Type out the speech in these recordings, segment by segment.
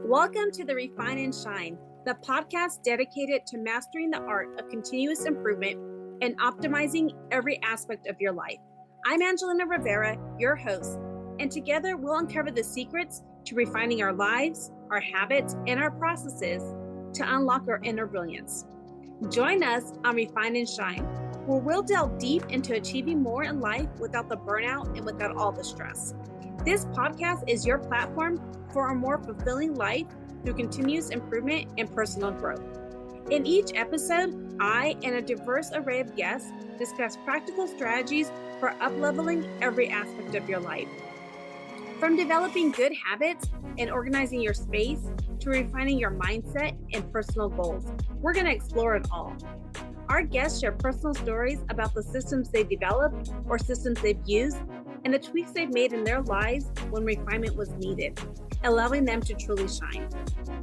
Welcome to the Refine and Shine, the podcast dedicated to mastering the art of continuous improvement and optimizing every aspect of your life. I'm Angelina Rivera, your host, and together we'll uncover the secrets to refining our lives, our habits, and our processes to unlock our inner brilliance. Join us on Refine and Shine, where we'll delve deep into achieving more in life without the burnout and without all the stress. This podcast is your platform for a more fulfilling life through continuous improvement and personal growth. In each episode, I and a diverse array of guests discuss practical strategies for up-leveling every aspect of your life. From developing good habits and organizing your space to refining your mindset and personal goals, we're going to explore it all. Our guests share personal stories about the systems they've developed or systems they've used and the tweaks they've made in their lives when refinement was needed, allowing them to truly shine.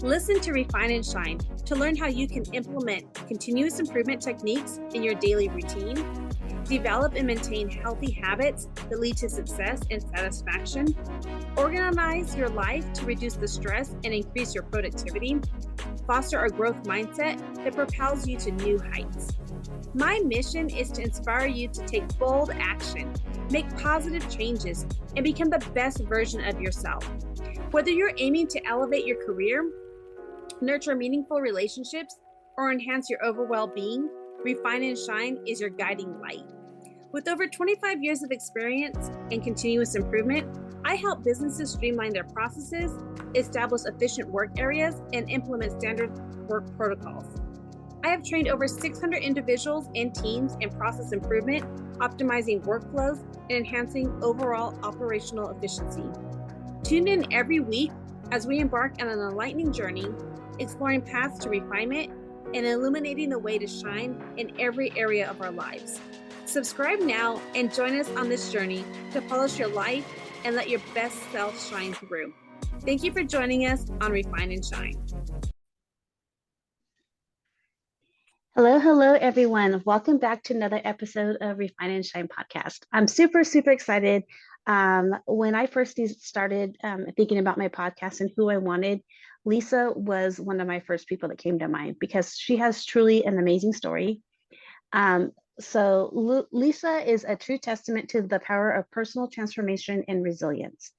Listen to Refine and Shine to learn how you can implement continuous improvement techniques in your daily routine, develop and maintain healthy habits that lead to success and satisfaction, organize your life to reduce the stress and increase your productivity, foster a growth mindset that propels you to new heights. My mission is to inspire you to take bold action, make positive changes, and become the best version of yourself. Whether you're aiming to elevate your career, nurture meaningful relationships, or enhance your overall well-being, Refine and Shine is your guiding light. With over 25 years of experience in continuous improvement, I help businesses streamline their processes, establish efficient work areas, and implement standard work protocols. I have trained over 600 individuals and teams in process improvement, optimizing workflows, and enhancing overall operational efficiency. Tune in every week as we embark on an enlightening journey, exploring paths to refinement and illuminating the way to shine in every area of our lives. Subscribe now and join us on this journey to polish your life and let your best self shine through. Thank you for joining us on Refine and Shine. Hello, everyone. Welcome back to another episode of Refine and Shine podcast. I'm super excited. When I first started thinking about my podcast and who I wanted, Lisa was one of my first people that came to mind because she has truly an amazing story. So Lisa is a true testament to the power of personal transformation and resilience.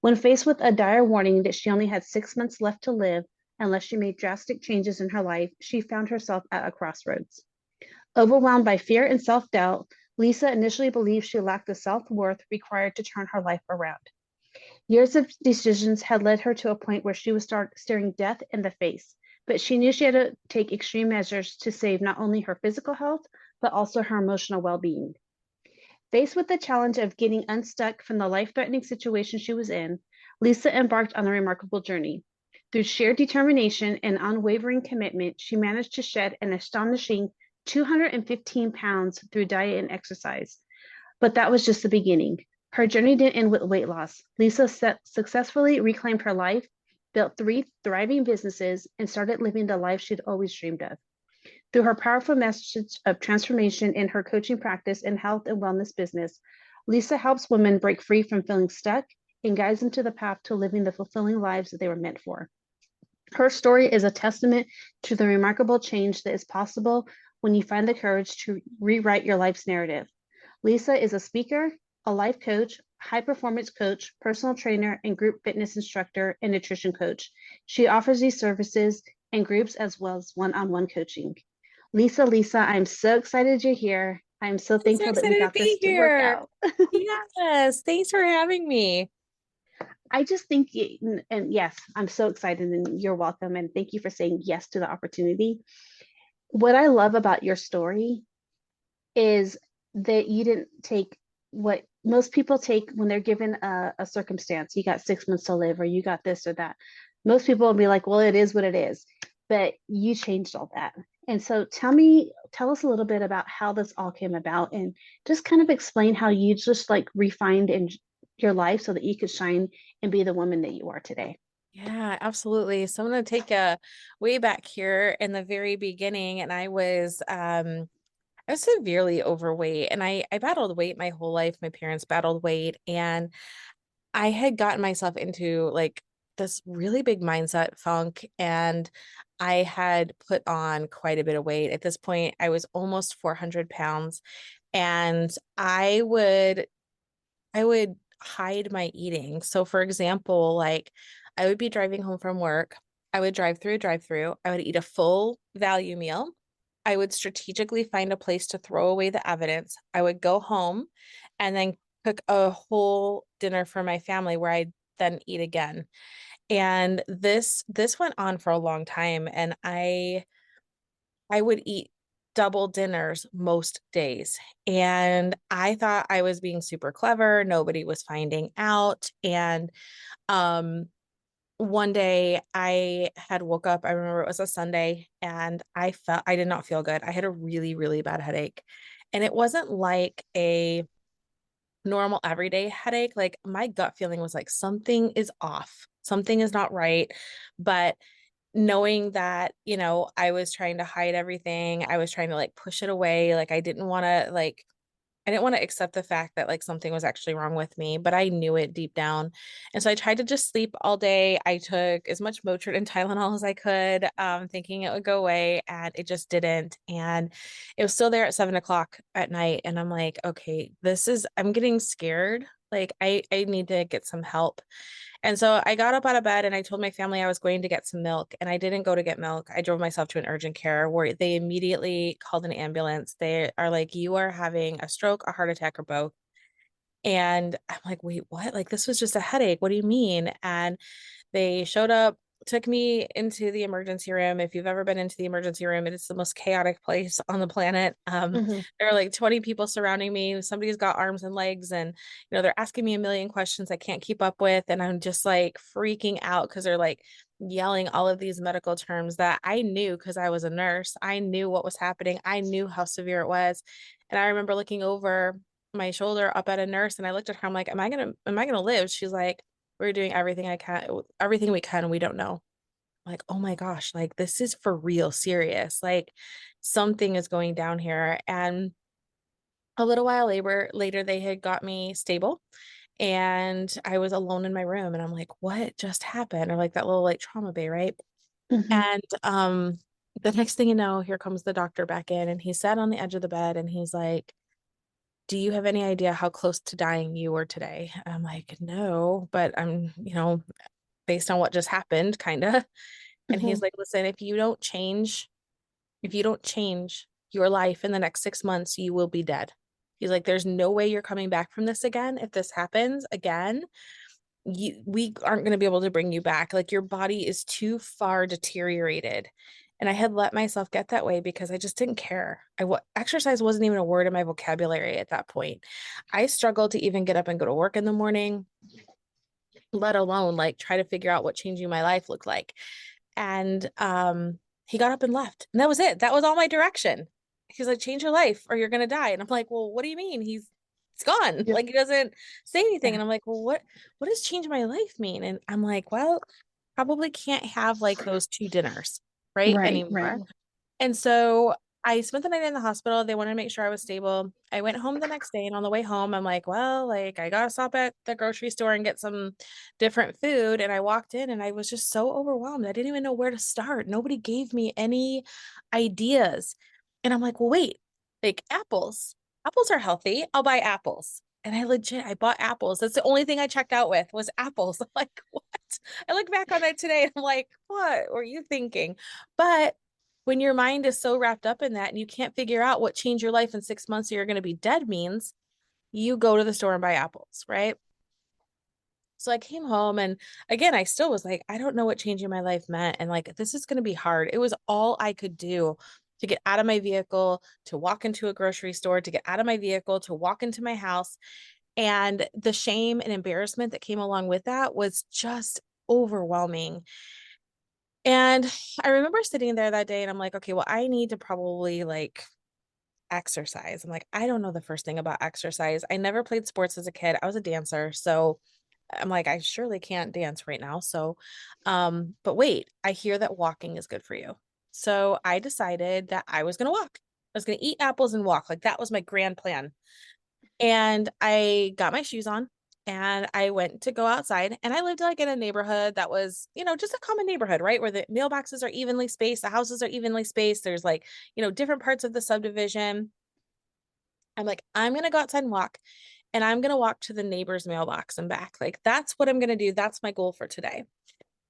When faced with a dire warning that she only had 6 months left to live, unless she made drastic changes in her life, she found herself at a crossroads. Overwhelmed by fear and self-doubt, Lisa initially believed she lacked the self-worth required to turn her life around. Years of decisions had led her to a point where she was staring death in the face, but she knew she had to take extreme measures to save not only her physical health, but also her emotional well-being. Faced with the challenge of getting unstuck from the life-threatening situation she was in, Lisa embarked on a remarkable journey. Through sheer determination and unwavering commitment, she managed to shed an astonishing 215 pounds through diet and exercise. But that was just the beginning. Her journey didn't end with weight loss. Lisa successfully reclaimed her life, built 3 thriving businesses, and started living the life she'd always dreamed of. Through her powerful message of transformation in her coaching practice and health and wellness business, Lisa helps women break free from feeling stuck and guides them to the path to living the fulfilling lives that they were meant for. Her story is a testament to the remarkable change that is possible when you find the courage to rewrite your life's narrative. Lisa is a speaker, a life coach, high-performance coach, personal trainer, and group fitness instructor and nutrition coach. She offers these services in groups as well as one-on-one coaching. Lisa, I'm so excited you're here. I'm so thankful that we got this to work out. Yes, thanks for having me. I just think, and yes, I'm so excited and you're welcome. And thank you for saying yes to the opportunity. What I love about your story is that you didn't take what most people take when they're given a circumstance. You got 6 months to live, or you got this or that. Most people will be like, well, it is what it is. But you changed all that. And so tell us a little bit about how this all came about and just kind of explain how you just like refined in your life so that you could shine and be the woman that you are today. Yeah, absolutely. So I'm going to take a way back here in the very beginning. And I was severely overweight, and I battled weight my whole life. My parents battled weight, and I had gotten myself into like this really big mindset funk, and I had put on quite a bit of weight. At this point, I was almost 400 pounds, and I would hide my eating. So for example, like I would be driving home from work, I would drive through a drive-through, I would eat a full value meal. I would strategically find a place to throw away the evidence. I would go home and then cook a whole dinner for my family where I then eat again. And this went on for a long time, and I would eat double dinners most days. And I thought I was being super clever. Nobody was finding out. And um, one day I had woke up, I remember it was a Sunday, and I did not feel good. I had a really, really bad headache. And it wasn't like a normal everyday headache. Like my gut feeling was like something is off, something is not right. But knowing that, I was trying to hide everything, I was trying to like push it away. Like I didn't want to accept the fact that like something was actually wrong with me, but I knew it deep down. And so I tried to just sleep all day. I took as much Motrin and Tylenol as I could, thinking it would go away, and it just didn't. And it was still there at 7 o'clock at night. And I'm like, okay, I'm getting scared. Like I need to get some help. And so I got up out of bed and I told my family I was going to get some milk, and I didn't go to get milk. I drove myself to an urgent care where they immediately called an ambulance. They are like, you are having a stroke, a heart attack, or both. And I'm like, wait, what? Like, this was just a headache. What do you mean? And they showed up, took me into the emergency room. If you've ever been into the emergency room, it is the most chaotic place on the planet. Mm-hmm. There are like 20 people surrounding me. Somebody's got arms and legs, and they're asking me a million questions I can't keep up with. And I'm just like freaking out because they're like yelling all of these medical terms that I knew because I was a nurse. I knew what was happening. I knew how severe it was. And I remember looking over my shoulder up at a nurse, and I looked at her. I'm like, am I gonna live? She's like, we're doing everything we can. We don't know. I'm like, oh my gosh, like this is for real serious. Like something is going down here. And a little while later, they had got me stable, and I was alone in my room, and I'm like, what just happened? Or like that little like trauma bay, right? Mm-hmm. And the next thing you know, here comes the doctor back in, and he sat on the edge of the bed, and he's like, do you have any idea how close to dying you were today? I'm like, no, but based on what just happened, kind of. And Mm-hmm. he's like, listen, if you don't change your life in the next 6 months, you will be dead. He's like, there's no way you're coming back from this again. If this happens again, we aren't going to be able to bring you back. Like your body is too far deteriorated. And I had let myself get that way because I just didn't care. Exercise wasn't even a word in my vocabulary at that point. I struggled to even get up and go to work in the morning, let alone like try to figure out what changing my life looked like. And he got up and left. And that was it. That was all my direction. He's like, change your life or you're gonna die. And I'm like, well, what do you mean? He's gone. Yeah. Like he doesn't say anything. Yeah. And I'm like, well, what does change my life mean? And I'm like, well, probably can't have like those two dinners, right? Right. Right. Anymore. And so I spent the night in the hospital. They wanted to make sure I was stable. I went home the next day, and on the way home, I'm like, well, like I gotta stop at the grocery store and get some different food. And I walked in and I was just so overwhelmed. I didn't even know where to start. Nobody gave me any ideas. And I'm like, well, wait, like apples. Apples are healthy. I'll buy apples. And I bought apples. That's the only thing I checked out with was apples. I'm like, what? I look back on that today and I'm like, what were you thinking? But when your mind is so wrapped up in that and you can't figure out what change your life in 6 months or you're going to be dead means, you go to the store and buy apples, right? So I came home, and again, I still was like, I don't know what changing my life meant. And like, this is going to be hard. It was all I could do to get out of my vehicle, to walk into a grocery store, to get out of my vehicle, to walk into my house. And the shame and embarrassment that came along with that was just overwhelming. And I remember sitting there that day and I'm like, okay, well, I need to probably like exercise. I'm like, I don't know the first thing about exercise. I never played sports as a kid. I was a dancer. So I'm like, I surely can't dance right now. So, but wait, I hear that walking is good for you. So I decided that I was going to walk. I was going to eat apples and walk. Like that was my grand plan. And I got my shoes on and I went to go outside, and I lived like in a neighborhood that was, just a common neighborhood, right? Where the mailboxes are evenly spaced, the houses are evenly spaced. There's like, different parts of the subdivision. I'm like, I'm going to go outside and walk, and I'm going to walk to the neighbor's mailbox and back. Like, that's what I'm going to do. That's my goal for today.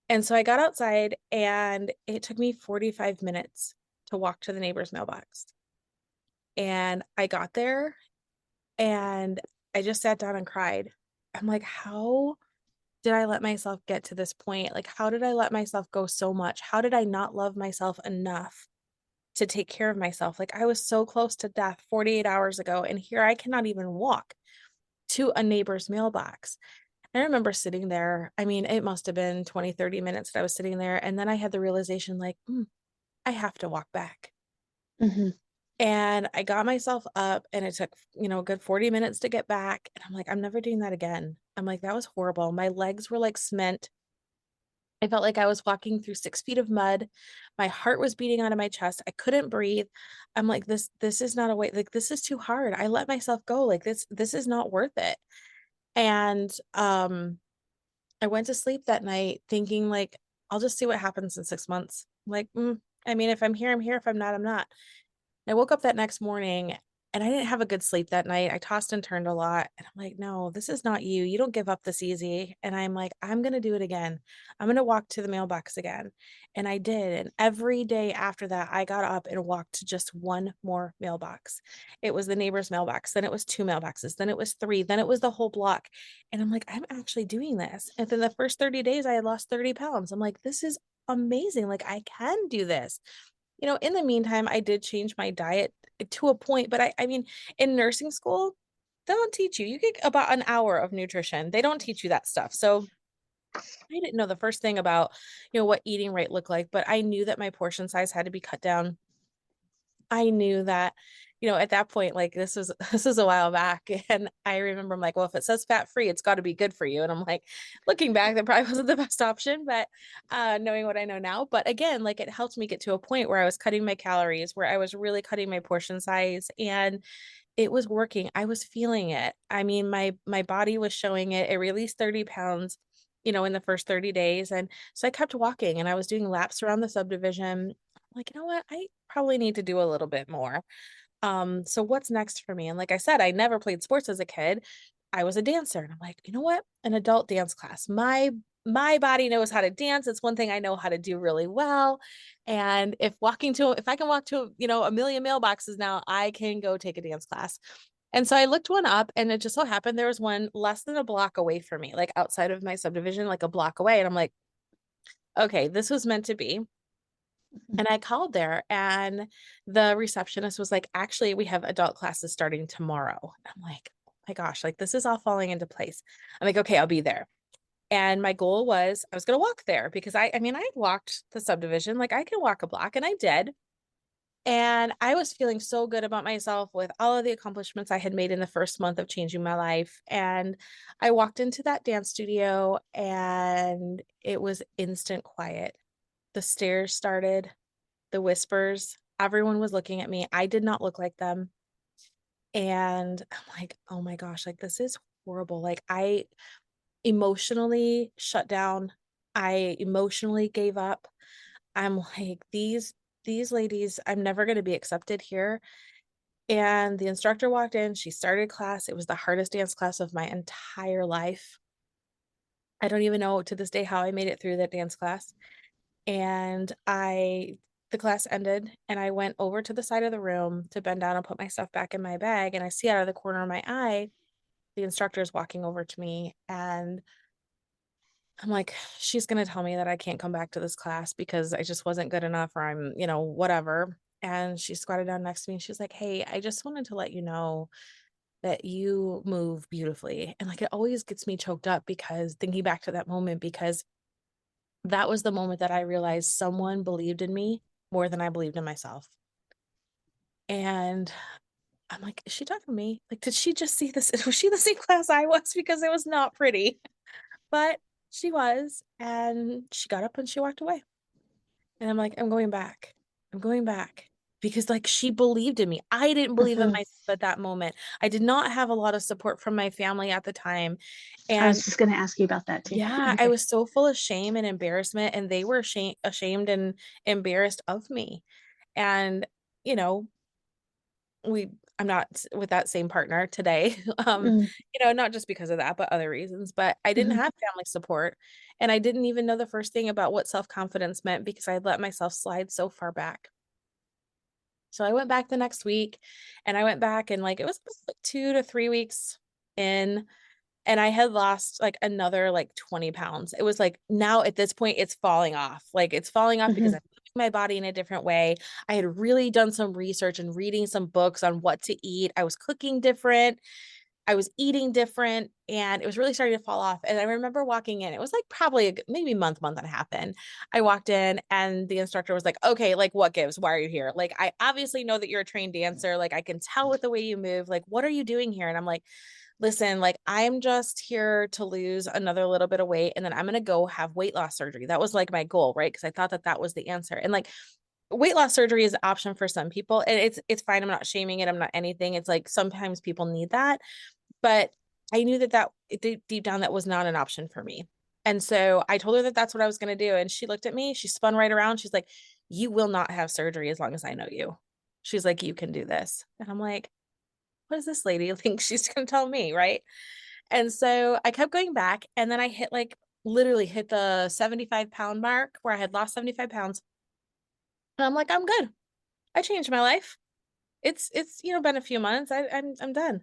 And so I got outside, and it took me 45 minutes to walk to the neighbor's mailbox. And I got there, and I just sat down and cried. I'm like, how did I let myself get to this point? Like, how did I let myself go so much? How did I not love myself enough to take care of myself? Like, I was so close to death 48 hours ago, and here I cannot even walk to a neighbor's mailbox. I remember sitting there. I mean, it must have been 20, 30 minutes that I was sitting there. And then I had the realization, like, I have to walk back. Mm-hmm. And I got myself up, and it took, a good 40 minutes to get back. And I'm like, I'm never doing that again. I'm like, that was horrible. My legs were like cement. I felt like I was walking through 6 feet of mud. My heart was beating out of my chest. I couldn't breathe. I'm like, this is not a way. Like, this is too hard. I let myself go. Like, this is not worth it. And I went to sleep that night thinking, like, I'll just see what happens in 6 months. Like, I mean, if I'm here, I'm here. If I'm not, I'm not. I woke up that next morning, and I didn't have a good sleep that night. I tossed and turned a lot. And I'm like, no, this is not you. You don't give up this easy. And I'm like, I'm going to do it again. I'm going to walk to the mailbox again. And I did. And every day after that, I got up and walked to just one more mailbox. It was the neighbor's mailbox. Then it was 2 mailboxes. Then it was 3. Then it was the whole block. And I'm like, I'm actually doing this. And then the first 30 days, I had lost 30 pounds. I'm like, this is amazing. Like, I can do this. In the meantime, I did change my diet to a point, but I mean, in nursing school, they don't teach you. You get about an hour of nutrition. They don't teach you that stuff. So I didn't know the first thing about, what eating right looked like, but I knew that my portion size had to be cut down. I knew that, at that point, like this was a while back. And I remember I'm like, well, if it says fat free, it's got to be good for you. And I'm like, looking back, that probably wasn't the best option, but knowing what I know now. But again, like, it helped me get to a point where I was cutting my calories, where I was really cutting my portion size, and it was working. I was feeling it. I mean, my body was showing it. It released 30 pounds, in the first 30 days. And so I kept walking, and I was doing laps around the subdivision. Like, you know what? I probably need to do a little bit more. So what's next for me? And like I said, I never played sports as a kid. I was a dancer, and I'm like, you know what? An adult dance class. My body knows how to dance. It's one thing I know how to do really well. And if I can walk to, a million mailboxes now, I can go take a dance class. And so I looked one up, and it just so happened there was one less than a block away from me, like outside of my subdivision, like a block away. And I'm like, okay, this was meant to be. And I called there, and the receptionist was like, actually, we have adult classes starting tomorrow. I'm like, oh my gosh, like, this is all falling into place. I'm like, okay, I'll be there. And my goal was I was going to walk there, because I mean, I walked the subdivision, like, I can walk a block, and I did. And I was feeling so good about myself with all of the accomplishments I had made in the first month of changing my life. And I walked into that dance studio, and it was instant quiet. The stares started, the whispers. Everyone was looking at me. I did not look like them. And I'm like, oh my gosh, like, this is horrible. Like, I emotionally shut down. I emotionally gave up. I'm like, these ladies, I'm never going to be accepted here. And the instructor walked in, she started class. It was the hardest dance class of my entire life. I don't even know to this day how I made it through that dance class. And the class ended, and I went over to the side of the room to bend down and put my stuff back in my bag. And I see out of the corner of my eye, the instructor is walking over to me, and I'm like, she's going to tell me that I can't come back to this class because I just wasn't good enough, or I'm, whatever. And she squatted down next to me, and she's like, hey, I just wanted to let you know that you move beautifully. And like, it always gets me choked up, because thinking back to that moment, because that was the moment that I realized someone believed in me more than I believed in myself. And I'm like, is she talking to me? Like, did she just see this? Was she the same class I was? Because it was not pretty, but she was. And she got up and she walked away. And I'm like, I'm going back. I'm going back. because like she believed in me. I didn't believe in Mhm. myself at that moment. I did not have a lot of support from my family at the time. I was And just gonna ask you about that too. yeah, I Okay. was so full of shame and embarrassment, and they were ashamed and embarrassed of me. And, you know, we I'm not with that same partner today. Mm, Not just because of that, but other reasons. But I didn't mhm, have family support, and I didn't even know the first thing about what self-confidence meant because I had let myself slide so far back. So I went back the next week, and I went back, and like it was about 2 to 3 weeks in, and I had lost like another like 20 pounds. It was like now at this point, it's falling off. Like it's falling off because mhm, I'm moving my body in a different way. I had really done some research and reading some books on what to eat. I was cooking different. I was eating different, and it was really starting to fall off. And I remember walking in, it was like probably maybe month and a half in. I walked in, and the instructor was like, okay, like what gives? Why are you here? Like, I obviously know that you're a trained dancer. Like, I can tell with the way you move. Like, what are you doing here? And I'm like, listen, like, I'm just here to lose another little bit of weight, and then I'm going to go have weight loss surgery. That was like my goal, right? Because I thought that that was the answer. And like, weight loss surgery is an option for some people, and it's fine. I'm not shaming it. I'm not anything. It's like sometimes people need that, but I knew that deep down that was not an option for me. And so I told her that that's what I was going to do. And she looked at me, she spun right around. She's like, you will not have surgery as long as I know you. She's like, you can do this. And I'm like, what does this lady think she's going to tell me? Right. And so I kept going back. And then I hit like literally hit the 75-pound mark where I had lost 75 pounds. And I'm like, I'm good. I changed my life. It's been a few months. I'm done.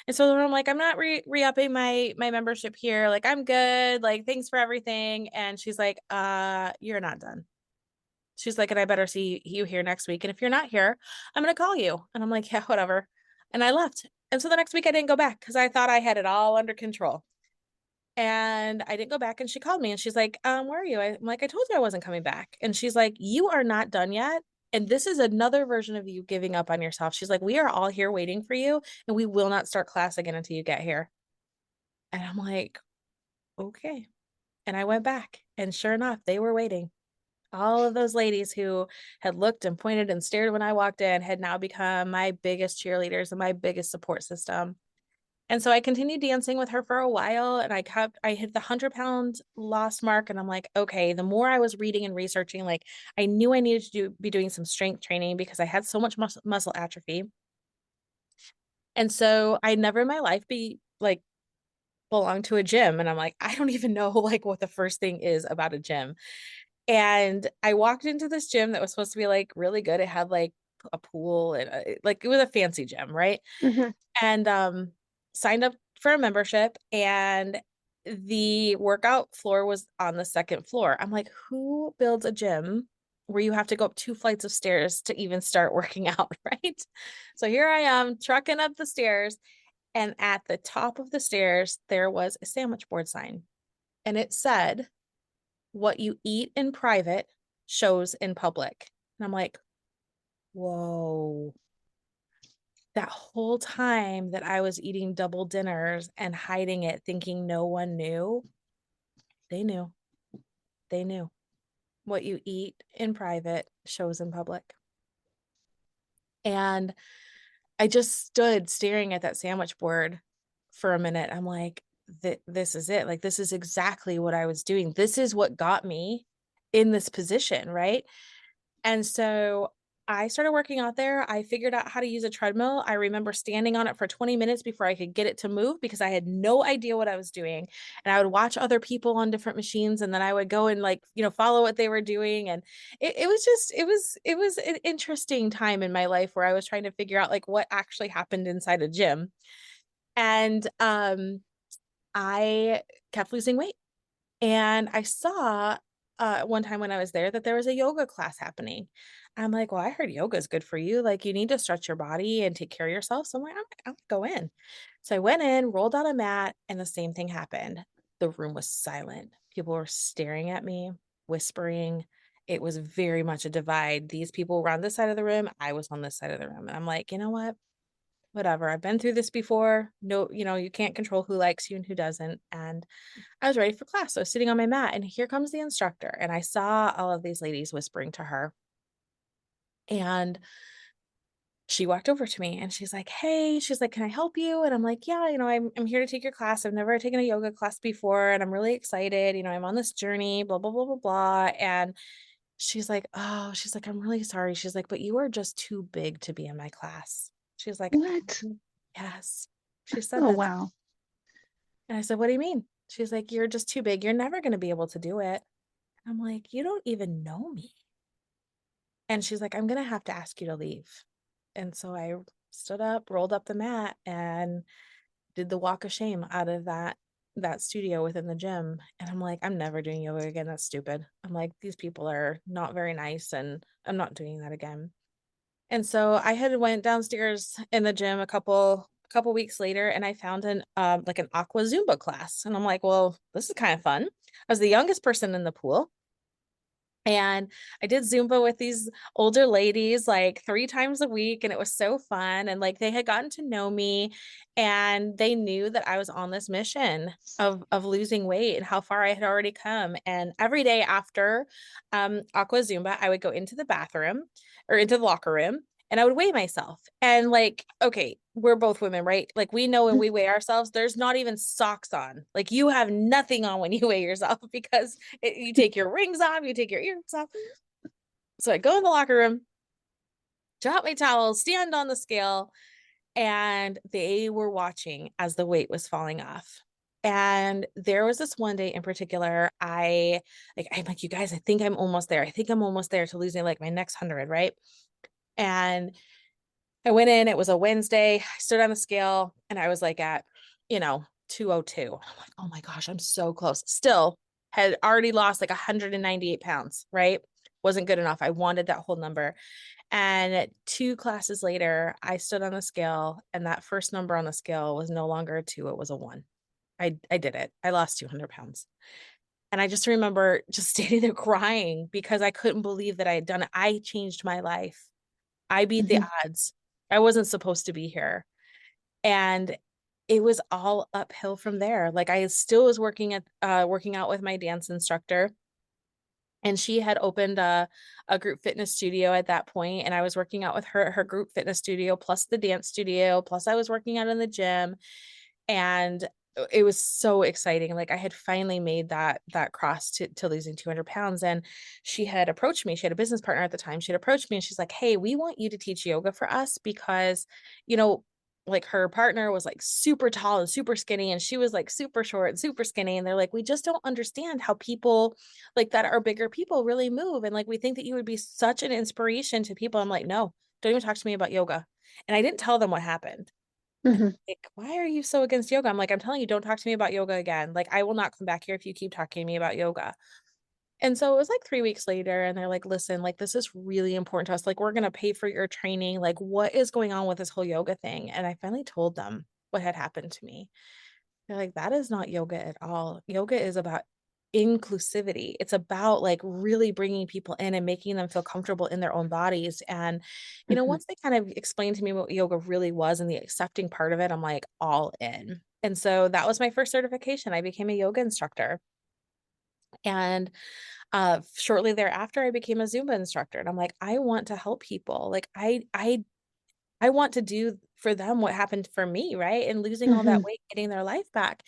And so then I'm like, I'm not re-upping my membership here. Like, I'm good. Like, thanks for everything. And she's like, you're not done. She's like, and I better see you here next week. And if you're not here, I'm gonna call you. And I'm like, yeah, whatever. And I left. And so the next week I didn't go back because I thought I had it all under control. And I didn't go back, and she called me, and she's like, where are you? I'm like, I told you I wasn't coming back. And she's like, you are not done yet. And this is another version of you giving up on yourself. She's like, we are all here waiting for you, and we will not start class again until you get here. And I'm like, okay. And I went back, and sure enough, they were waiting. All of those ladies who had looked and pointed and stared when I walked in had now become my biggest cheerleaders and my biggest support system. And so I continued dancing with her for a while, and I hit the 100-pound loss mark. And I'm like, okay, the more I was reading and researching, like I knew I needed to be doing some strength training because I had so much muscle atrophy. And so I never in my life be like belonged to a gym. And I'm like, I don't even know like what the first thing is about a gym. And I walked into this gym that was supposed to be like really good. It had like a pool and like it was a fancy gym, right? mhm. And signed up for a membership, and the workout floor was on the second floor. I'm like, who builds a gym where you have to go up 2 flights of stairs to even start working out, right? So here I am trucking up the stairs, and at the top of the stairs there was a sandwich board sign, and it said, what you eat in private shows in public. And I'm like, whoa, that whole time that I was eating double dinners and hiding it, thinking no one knew, they knew. They knew. What you eat in private shows in public. And I just stood staring at that sandwich board for a minute. I'm like, this is it. Like, this is exactly what I was doing. This is what got me in this position, right? And so I started working out there. I figured out how to use a treadmill. I remember standing on it for 20 minutes before I could get it to move because I had no idea what I was doing. And I would watch other people on different machines, and then I would go and like, follow what they were doing. And it was an interesting time in my life where I was trying to figure out like what actually happened inside a gym. And I kept losing weight. And I saw one time when I was there that there was a yoga class happening. I'm like, well, I heard yoga is good for you. Like, you need to stretch your body and take care of yourself. So I'm gonna go in. So I went in, rolled on a mat, and the same thing happened. The room was silent. People were staring at me, whispering. It was very much a divide. These people were on this side of the room. I was on this side of the room. And I'm like, you know what? Whatever. I've been through this before. No, you can't control who likes you and who doesn't. And I was ready for class. So I was sitting on my mat, and here comes the instructor. And I saw all of these ladies whispering to her. And she walked over to me and she's like, hey, she's like, can I help you? And I'm like, yeah, I'm here to take your class. I've never taken a yoga class before and I'm really excited. I'm on this journey, blah, blah, blah, blah, blah. And she's like, oh, she's like, I'm really sorry. She's like, but you are just too big to be in my class. She's like, What? yes. She said Oh, that. wow. And I said, what do you mean? She's like, you're just too big. You're never going to be able to do it. I'm like, you don't even know me. And she's like, I'm going to have to ask you to leave. And so I stood up, rolled up the mat, and did the walk of shame out of that studio within the gym. And I'm like, I'm never doing yoga again. That's stupid. I'm like, these people are not very nice and I'm not doing that again. And so I had went downstairs in the gym a couple weeks later and I found an like an aqua Zumba class. And I'm like, well, this is kind of fun. I was the youngest person in the pool. And I did Zumba with these older ladies like 3 times a week. And it was so fun. And like they had gotten to know me and they knew that I was on this mission of losing weight and how far I had already come. And every day after Aqua Zumba, I would go into the bathroom or into the locker room and I would weigh myself. And like, okay, we're both women, right? Like we know when we weigh ourselves, there's not even socks on. Like you have nothing on when you weigh yourself because you take your rings off, you take your earrings off. So I go in the locker room, drop my towel, stand on the scale, and they were watching as the weight was falling off. And there was this one day in particular, I'm like, you guys, I think I'm almost there. I think I'm almost there to losing like my next 100, right? And I went in, it was a Wednesday. I stood on the scale and I was like at, 202. I'm like, oh my gosh, I'm so close. Still had already lost like 198 pounds, right? Wasn't good enough. I wanted that whole number. And 2 classes later, I stood on the scale and that first number on the scale was no longer a 2, it was a 1. I did it. I lost 200 pounds. And I just remember just standing there crying because I couldn't believe that I had done it. I changed my life. I beat the odds. I wasn't supposed to be here. And it was all uphill from there. Like I still was working out with my dance instructor. And she had opened a group fitness studio at that point, and I was working out with her group fitness studio plus the dance studio, plus I was working out in the gym. And it was so exciting. Like I had finally made that cross to losing 200 pounds. And she had approached me. She had a business partner at the time. She had approached me and she's like, hey, we want you to teach yoga for us because, like her partner was like super tall and super skinny and she was like super short and super skinny. And they're like, we just don't understand how people like that are bigger people really move. And like, we think that you would be such an inspiration to people. I'm like, no, don't even talk to me about yoga. And I didn't tell them what happened. Like, why are you so against yoga? I'm like, I'm telling you, don't talk to me about yoga again. Like, I will not come back here if you keep talking to me about yoga. And so it was like 3 weeks later, and they're like, listen, like, this is really important to us. Like, we're going to pay for your training. Like, what is going on with this whole yoga thing? And I finally told them what had happened to me. They're like, that is not yoga at all. Yoga is about inclusivity. It's about like really bringing people in and making them feel comfortable in their own bodies. And, once they kind of explained to me what yoga really was and the accepting part of it, I'm like all in. And so that was my first certification. I became a yoga instructor. And shortly thereafter, I became a Zumba instructor. And I'm like, I want to help people. Like I want to do for them what happened for me, right? And losing all that weight, getting their life back.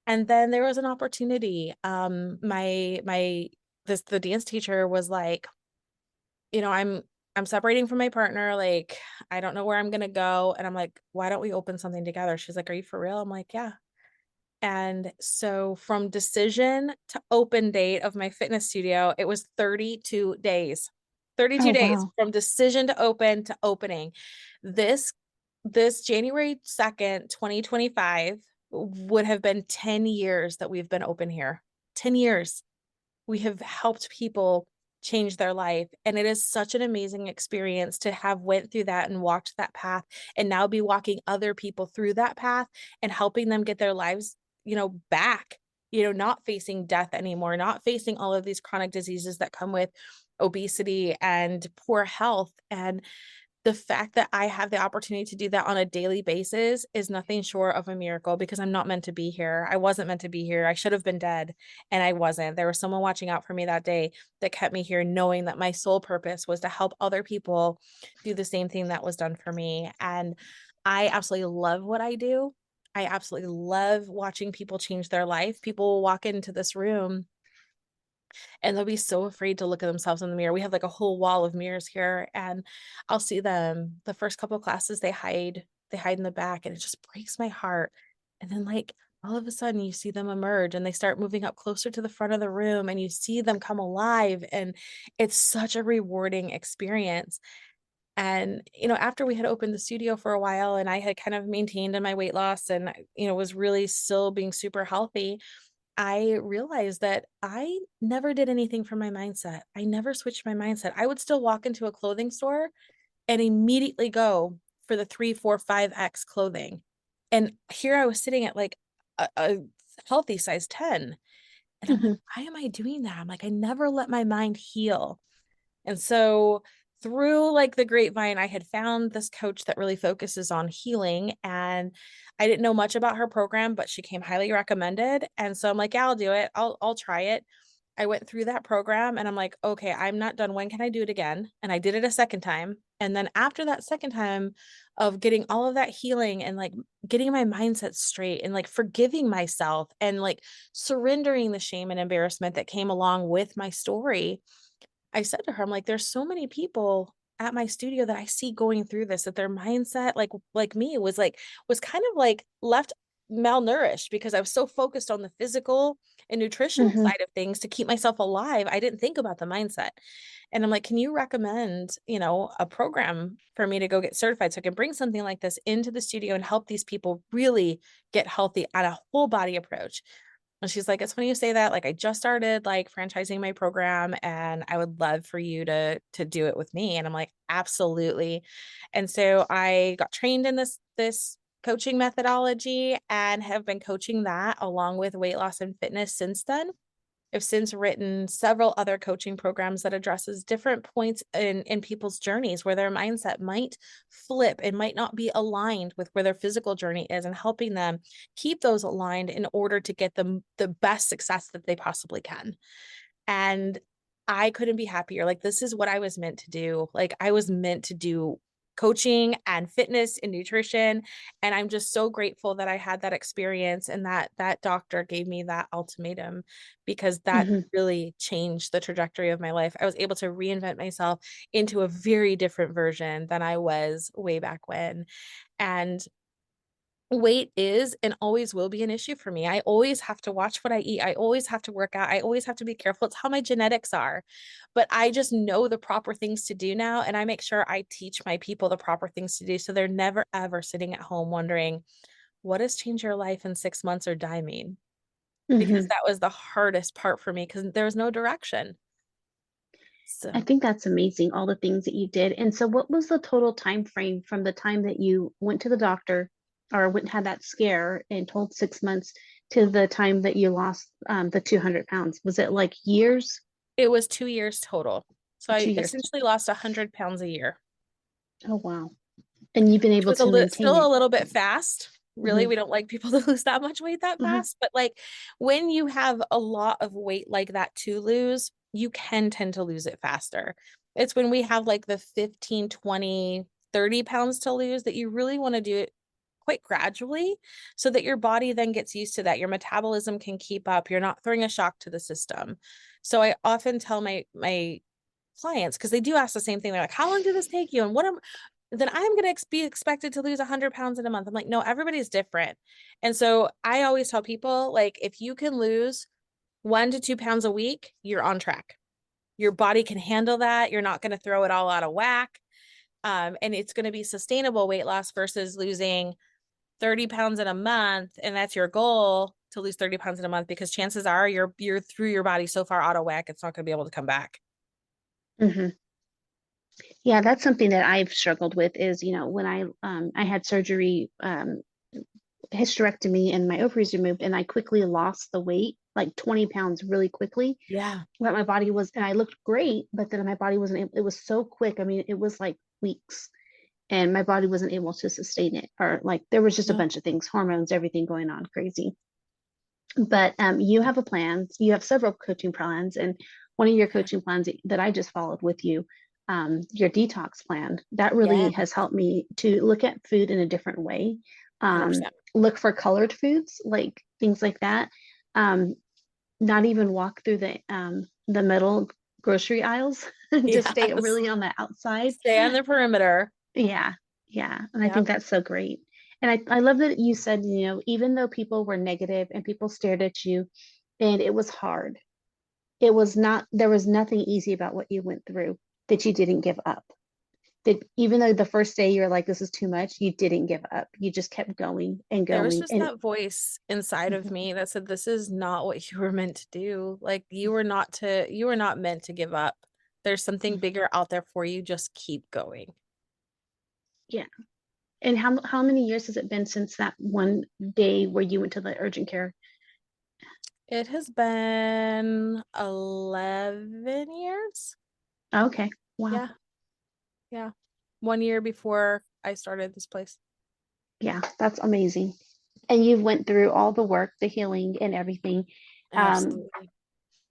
And then there was an opportunity. The dance teacher was like, I'm separating from my partner. Like, I don't know where I'm gonna go. And I'm like, why don't we open something together? She's like, are you for real? I'm like, yeah. And so from decision to open date of my fitness studio, it was 32 days. 32 Oh, days wow. from decision to open to opening. This January 2nd, 2025 would have been 10 years that we've been open here. 10 years. We have helped people change their life. And it is such an amazing experience to have went through that and walked that path and now be walking other people through that path and helping them get their lives, back, not facing death anymore, not facing all of these chronic diseases that come with obesity and poor health. And the fact that I have the opportunity to do that on a daily basis is nothing short of a miracle, because I'm not meant to be here. I wasn't meant to be here. I should have been dead, and I wasn't. There was someone watching out for me that day that kept me here, knowing that my sole purpose was to help other people do the same thing that was done for me. And I absolutely love what I do. I absolutely love watching people change their life. People will walk into this room and they'll be so afraid to look at themselves in the mirror. We have like a whole wall of mirrors here, and I'll see them the first couple of classes, they hide in the back, and it just breaks my heart. And then like all of a sudden you see them emerge and they start moving up closer to the front of the room, and you see them come alive, and it's such a rewarding experience. And, after we had opened the studio for a while and I had kind of maintained in my weight loss and, was really still being super healthy, I realized that I never did anything for my mindset. I never switched my mindset. I would still walk into a clothing store and immediately go for the 3, 4, 5X clothing. And here I was sitting at like a healthy size 10. And I'm like, why am I doing that? I'm like, I never let my mind heal. And so through like the grapevine, I had found this coach that really focuses on healing, and I didn't know much about her program, but she came highly recommended. And so I'm like, yeah, I'll do it. I'll try it. I went through that program and I'm like, okay, I'm not done. When can I do it again? And I did it a second time. And then after that second time of getting all of that healing and like getting my mindset straight and like forgiving myself and like surrendering the shame and embarrassment that came along with my story, I said to her, I'm like, there's so many people at my studio that I see going through this, that their mindset, like me, was kind of like left malnourished because I was so focused on the physical and nutritional side of things to keep myself alive. I didn't think about the mindset. And I'm like, can you recommend, a program for me to go get certified so I can bring something like this into the studio and help these people really get healthy on a whole body approach? And she's like, it's funny you say that. Like, I just started like franchising my program and I would love for you to do it with me. And I'm like, absolutely. And so I got trained in this coaching methodology and have been coaching that along with weight loss and fitness since then. I've since written several other coaching programs that addresses different points in people's journeys where their mindset might flip and might not be aligned with where their physical journey is, and helping them keep those aligned in order to get them the best success that they possibly can. And I couldn't be happier. Like, this is what I was meant to do. Like, I was meant to do coaching and fitness and nutrition. And I'm just so grateful that I had that experience and that doctor gave me that ultimatum, because that really changed the trajectory of my life. I was able to reinvent myself into a very different version than I was way back when. And weight is and always will be an issue for me. I always have to watch what I eat. I always have to work out. I always have to be careful. It's how my genetics are. But I just know the proper things to do now. And I make sure I teach my people the proper things to do. So they're never, ever sitting at home wondering, what has changed your life in 6 months or die mean? Because that was the hardest part for me, because there was no direction. So I think that's amazing, all the things that you did. And so what was the total time frame from the time that you went to the doctor or went and had that scare and told 6 months to the time that you lost the 200 pounds? Was it like years? it was 2 years total. So I 2 years. essentially lost 100 pounds a year. Oh, wow. And you've been Which able was to maintain still it. a little bit fast. Really, we don't like people to lose that much weight that fast. But like, when you have a lot of weight like that to lose, you can tend to lose it faster. It's when we have like the 15, 20, 30 pounds to lose that you really want to do it quite gradually, so that your body then gets used to that. Your metabolism can keep up. You're not throwing a shock to the system. So I often tell my clients, because they do ask the same thing. They're like, how long did this take you? And then I'm going to be expected to lose 100 pounds in a month. I'm like, no, everybody's different. And so I always tell people, like, if you can lose 1 to 2 pounds a week, you're on track. Your body can handle that. You're not going to throw it all out of whack. And it's going to be sustainable weight loss versus losing 30 pounds in a month. And that's your goal, to lose 30 pounds in a month, because chances are you're through your body so far out of whack, it's not going to be able to come back. Yeah, that's something that I've struggled with is, when I had surgery, hysterectomy, and my ovaries removed, and I quickly lost the weight, like 20 pounds really quickly. Yeah. But my body was, and I looked great, but then my body wasn't able, it was so quick. I mean, it was like weeks. and my body wasn't able to sustain it, or like there was just a Yeah. bunch of things, hormones, everything going on crazy. But you have a plan, you have several coaching plans, and one of your coaching plans that I just followed with you, your detox plan, that really Yeah. has helped me to look at food in a different way. 100%. Look for colored foods, like things like that. Um, Not even walk through the middle grocery aisles, just stay Yes. really on the outside. Stay on the perimeter. Yeah, yeah. And I think Yep. that's so great. And I love that you said, even though people were negative and people stared at you and it was hard, there was nothing easy about what you went through, that you didn't give up. That even though the first day you're like, this is too much, you didn't give up. You just kept going and There was going. just And that voice inside of mhm, me that said, this is not what you were meant to do. Like you were not meant to give up. There's something bigger out there for you. Just keep going. yeah. And how many years has it been since that one day where you went to the urgent care? It has been 11 years. Okay. Wow. Yeah. Yeah. 1 year before I started this place. Yeah, that's amazing. And you've went through all the work, the healing and everything. Um, Absolutely.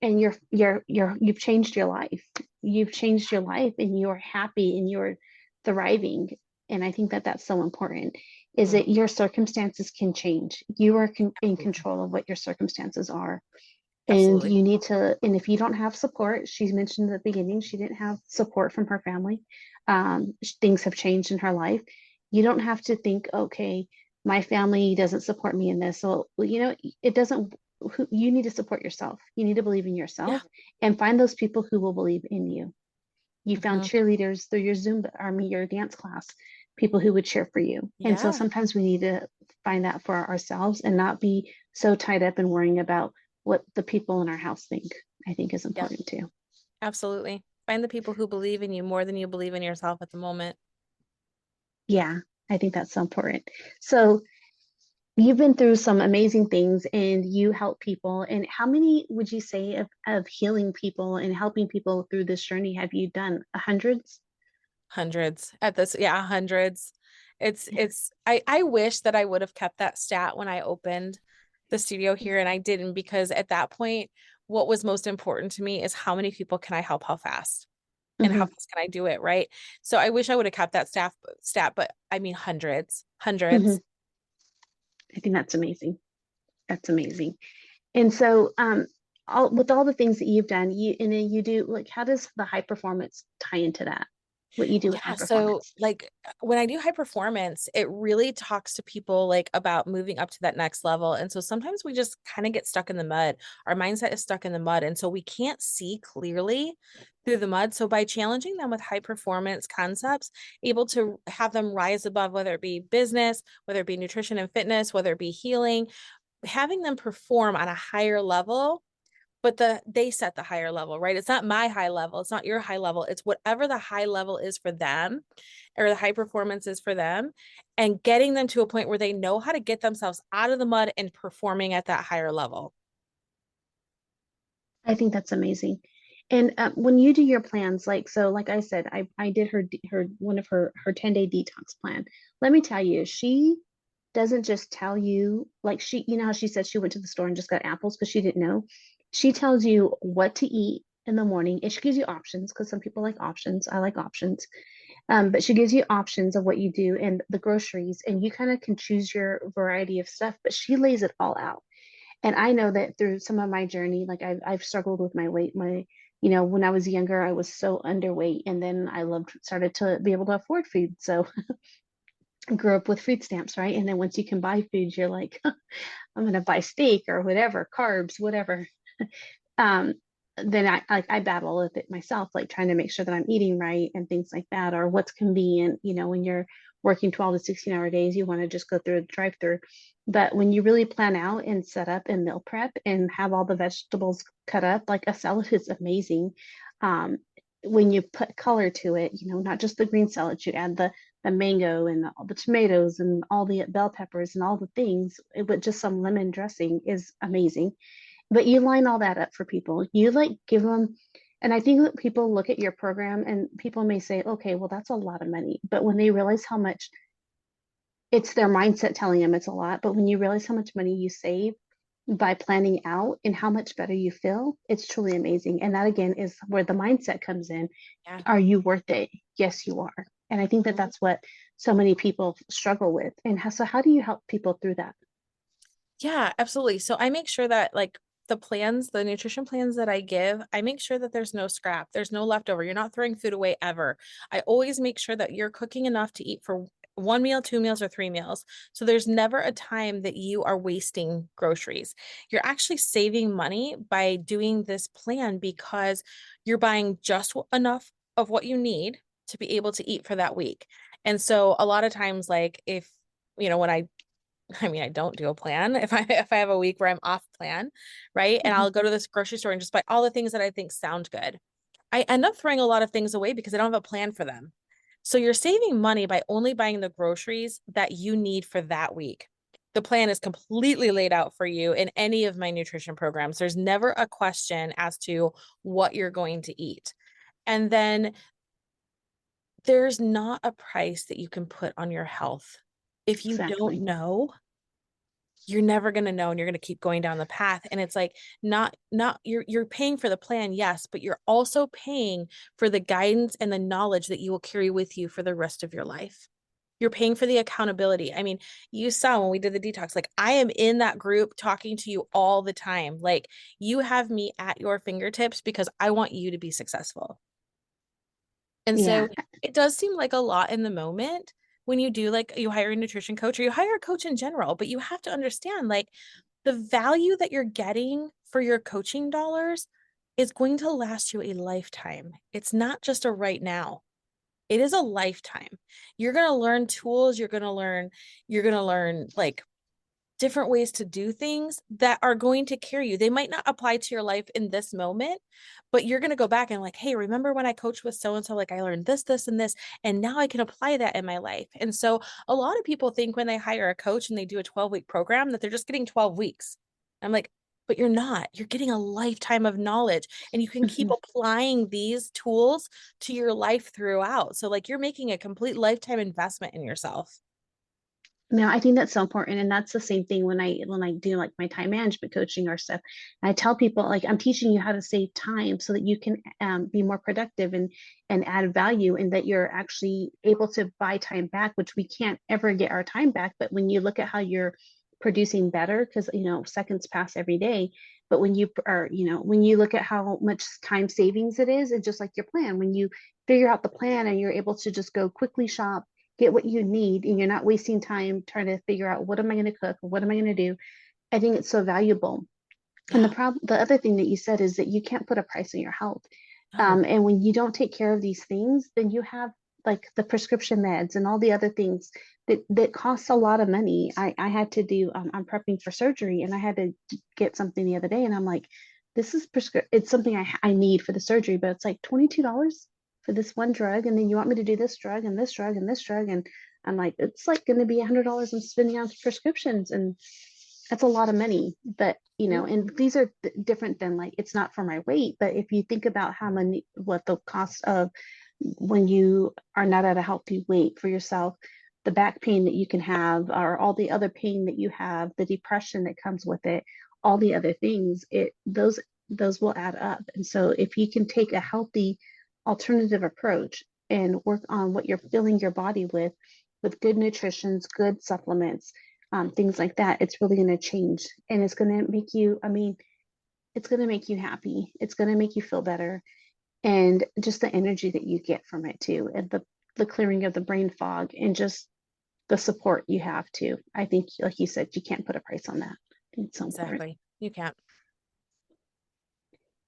and you've changed your life. You've changed your life and you're happy and you're thriving. And I think that that's so important, is Mm, that your circumstances can change. You are in absolutely. control of what your circumstances are. And Absolutely. you need to, and if you don't have support, she mentioned at the beginning, she didn't have support from her family. Things have changed in her life. You don't have to think, okay, my family doesn't support me in this. So, it doesn't, you need to support yourself. You need to believe in Yeah. yourself and find those people who will believe in you. You found Hmm. cheerleaders through your Zumba, your dance class, people who would cheer for you. And so Yeah. sometimes we need to find that for ourselves and not be so tied up in worrying about what the people in our house think, I think is Yeah. important too. Absolutely. Find the people who believe in you more than you believe in yourself at the moment. Yeah, I think that's so important. So you've been through some amazing things and you help people. And how many would you say of healing people and helping people through this journey have you done? Hundreds? Hundreds at this. Yeah, hundreds. I wish that I would have kept that stat when I opened the studio here and I didn't, because at that point, what was most important to me is how many people can I help, how fast, and how Hmm. fast can I do it, right? So I wish I would have kept that stat, but I mean hundreds, Hmm. hundreds. I think that's amazing. That's amazing. And so, with all the things that you've done, and then you do, like, how does the high performance tie into that? What you do with high Yeah, so performance? like when I do high performance, it really talks to people like about moving up to that next level. And so sometimes we just kind of get stuck in the mud. Our mindset is stuck in the mud. And so we can't see clearly through the mud. So by challenging them with high performance concepts, able to have them rise above, whether it be business, whether it be nutrition and fitness, whether it be healing, having them perform on a higher level, but they set the higher level, right? It's not my high level, it's not your high level, it's whatever the high level is for them, or the high performance is for them, and getting them to a point where they know how to get themselves out of the mud and performing at that higher level. I think that's amazing. And when you do your plans, like I said, I did her one of her 10-day detox plan. Let me tell you, she doesn't just tell you, like, how she said she went to the store and just got apples because she didn't know. She tells you what to eat in the morning, and she gives you options, because some people like options. I like options. But she gives you options of what you do and the groceries, and you kind of can choose your variety of stuff, but she lays it all out. And I know that through some of my journey, like I've struggled with my weight. When I was younger, I was so underweight, and then started to be able to afford food. So I grew up with food stamps, right? And then once you can buy food, you're like, I'm gonna buy steak or whatever, carbs, whatever. um, then I battle with it myself, like trying to make sure that I'm eating right and things like that, or what's convenient. When you're working 12 to 16-hour days, you want to just go through a drive-through. But when you really plan out and set up and meal prep and have all the vegetables cut up, like a salad is amazing. Um, when you put color to it, not just the green salads, you add the mango and all the tomatoes and all the bell peppers and all the things, with just some lemon dressing is amazing. But you line all that up for people. You like give them And I think that people look at your program and people may say, okay, well, that's a lot of money. But when they realize how much, it's their mindset telling them it's a lot. But when you realize how much money you save by planning out and how much better you feel, it's truly amazing. And that again is where the mindset comes in. Yeah. Are you worth it? Yes, you are. And I think that that's what so many people struggle with. And so how do you help people through that? Yeah, absolutely. So I make sure that like the nutrition plans that I give, I make sure that there's no scrap, there's no leftover. You're not throwing food away ever. I always make sure that you're cooking enough to eat for one meal, two meals, or three meals. So there's never a time that you are wasting groceries. You're actually saving money by doing this plan because you're buying just enough of what you need to be able to eat for that week. And so a lot of times, like if, when I don't do a plan if I have a week where I'm off plan, right? And I'll go to this grocery store and just buy all the things that I think sound good. I end up throwing a lot of things away because I don't have a plan for them. So you're saving money by only buying the groceries that you need for that week. The plan is completely laid out for you in any of my nutrition programs. There's never a question as to what you're going to eat. And then there's not a price that you can put on your health. If you don't Exactly. know, you're never going to know, and you're going to keep going down the path. And it's like not you're paying for the plan, yes, but you're also paying for the guidance and the knowledge that you will carry with you for the rest of your life. You're paying for the accountability. I mean, you saw when we did the detox, like I am in that group talking to you all the time. Like you have me at your fingertips because I want you to be successful. And Yeah. so it does seem like a lot in the moment when you do, like, you hire a nutrition coach or you hire a coach in general, but you have to understand like the value that you're getting for your coaching dollars is going to last you a lifetime. It's not just a right now. It is a lifetime. You're going to learn tools, you're going to learn like different ways to do things that are going to carry you. They might not apply to your life in this moment, but you're going to go back and like, hey, remember when I coached with so and so, like I learned this, this, and this, and now I can apply that in my life. And so a lot of people think when they hire a coach and they do a 12-week program that they're just getting 12 weeks. I'm like, but you're not. You're getting a lifetime of knowledge, and you can keep applying these tools to your life throughout. So like you're making a complete lifetime investment in yourself. No, I think that's so important. And that's the same thing when I do like my time management coaching or stuff. I tell people like I'm teaching you how to save time so that you can be more productive and add value, and that you're actually able to buy time back, which we can't ever get our time back. But when you look at how you're producing better, because seconds pass every day. But when you are, when you look at how much time savings it is, and just like your plan, when you figure out the plan and you're able to just go quickly shop, get what you need, and you're not wasting time trying to figure out what am I going to cook or what am I going to do. I think it's so valuable. And Yeah. the other thing that you said is that you can't put a price on your health. No. And when you don't take care of these things, then you have like the prescription meds and all the other things that cost a lot of money. I had to do, I'm prepping for surgery, and I had to get something the other day, and I'm like, this is it's something I need for the surgery, but it's like $22 for this one drug. And then you want me to do this drug and this drug and this drug. And I'm like, it's like going to be $100 I'm spending on prescriptions. And that's a lot of money. But and these are different than, like, it's not for my weight, but if you think about what the cost of when you are not at a healthy weight for yourself, the back pain that you can have, or all the other pain that you have, the depression that comes with it, all the other things, those will add up. And so if you can take a healthy alternative approach and work on what you're filling your body with good nutritions, good supplements, things like that, it's really going to change. And it's going to make you, it's going to make you happy. It's going to make you feel better. And just the energy that you get from it too, and the clearing of the brain fog, and just the support you have too. I think, like you said, you can't put a price on that. I think it's so important. Exactly. You can't.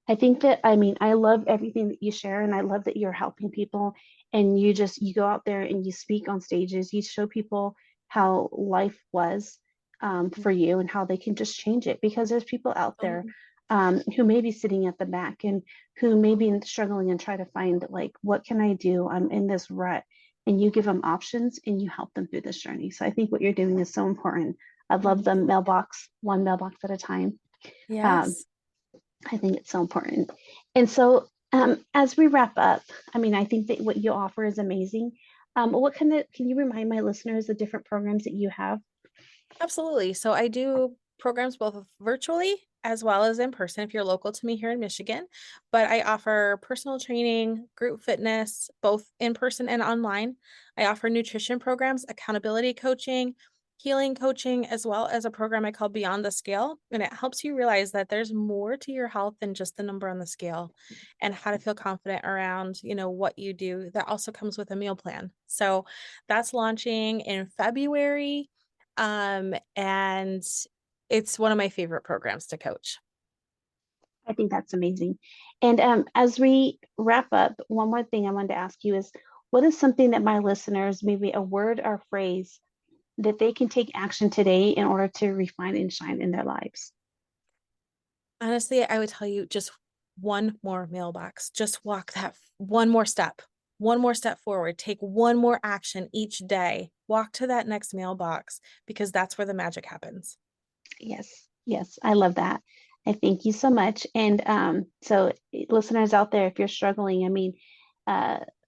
I think that, I love everything that you share, and I love that you're helping people, and you go out there and you speak on stages, you show people how life was for you, and how they can just change it, because there's people out there who may be sitting at the back, and who may be struggling and try to find, like, what can I do? I'm in this rut, and you give them options and you help them through this journey. So I think what you're doing is so important. I love the mailbox, one mailbox at a time. Um, Yes. I think it's so important. And so As we wrap up, I mean, I think that what you offer is amazing. Can you remind my listeners the different programs that you have? Absolutely. So I do programs both virtually as well as in person if you're local to me here in Michigan. But I offer personal training, group fitness, both in person and online. I offer nutrition programs, accountability coaching, healing coaching, as well as a program I call Beyond the Scale. And it helps you realize that there's more to your health than just the number on the scale and how to feel confident around, what you do. That also comes with a meal plan. So that's launching in February. And it's one of my favorite programs to coach. I think that's amazing. And as we wrap up, one more thing I wanted to ask you is, what is something that my listeners, maybe a word or phrase that they can take action today in order to refine and shine in their lives? Honestly, I would tell you just one more mailbox. Just walk that one more step forward. Take one more action each day. Walk to that next mailbox because that's where the magic happens. Yes, yes, I love that. I thank you so much. And so, listeners out there, if you're struggling, I mean,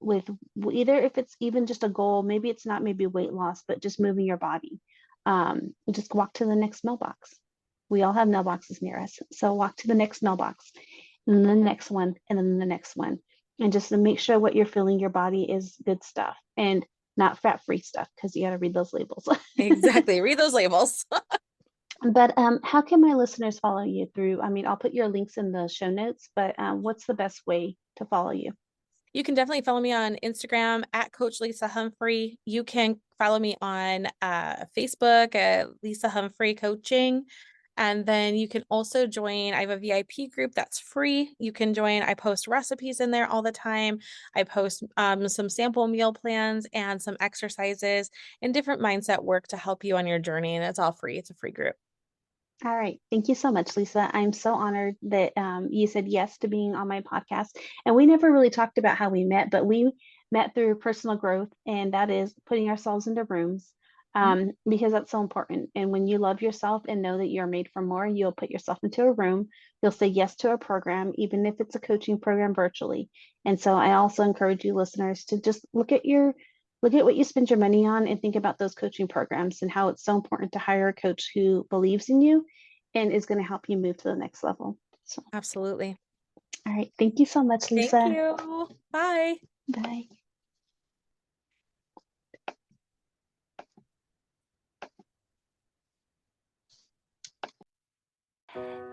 with either if it's even just a goal, maybe it's not maybe weight loss, but just moving your body, just walk to the next mailbox. We all have mailboxes near us, so walk to the next mailbox, and then the next one, and then the next one, and just to make sure what you're filling your body is good stuff and not fat-free stuff, because you got to read those labels. Exactly. Read those labels. But how can my listeners follow you through? I mean, I'll put your links in the show notes, but what's the best way to follow you? You can definitely follow me on Instagram at Coach Lisa Humphrey. You can follow me on Facebook at Lisa Humphrey Coaching. And then you can also join. I have a VIP group that's free. You can join. I post recipes in there all the time. I post some sample meal plans and some exercises and different mindset work to help you on your journey. And it's all free. It's a free group. All right. Thank you so much, Lisa. I'm so honored that you said yes to being on my podcast. And we never really talked about how we met, but we met through personal growth, and that is putting ourselves into rooms because that's so important. And when you love yourself and know that you're made for more, you'll put yourself into a room. You'll say yes to a program, even if it's a coaching program virtually. And so I also encourage you listeners to just look at what you spend your money on and think about those coaching programs and how it's so important to hire a coach who believes in you and is going to help you move to the next level. So, Absolutely. all right. Thank you so much, Lisa. Thank you. Bye. Bye.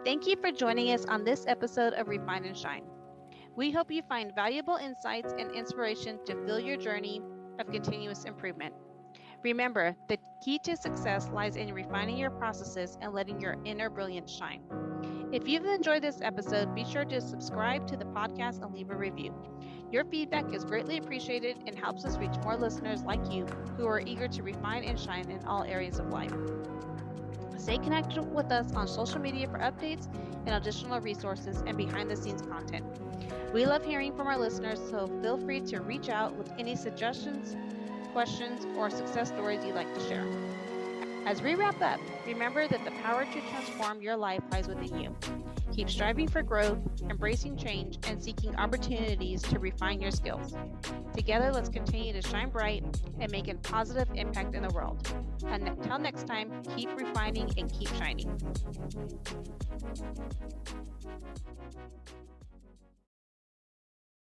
Thank you for joining us on this episode of Refine and Shine. We hope you find valuable insights and inspiration to fill your journey of continuous improvement. Remember, the key to success lies in refining your processes and letting your inner brilliance shine. If you've enjoyed this episode, be sure to subscribe to the podcast and leave a review. Your feedback is greatly appreciated and helps us reach more listeners like you who are eager to refine and shine in all areas of life. Stay connected with us on social media for updates and additional resources and behind-the-scenes content. We love hearing from our listeners, so feel free to reach out with any suggestions, questions, or success stories you'd like to share. As we wrap up, remember that the power to transform your life lies within you. Keep striving for growth, embracing change, and seeking opportunities to refine your skills. Together, let's continue to shine bright and make a positive impact in the world. Until next time, keep refining and keep shining.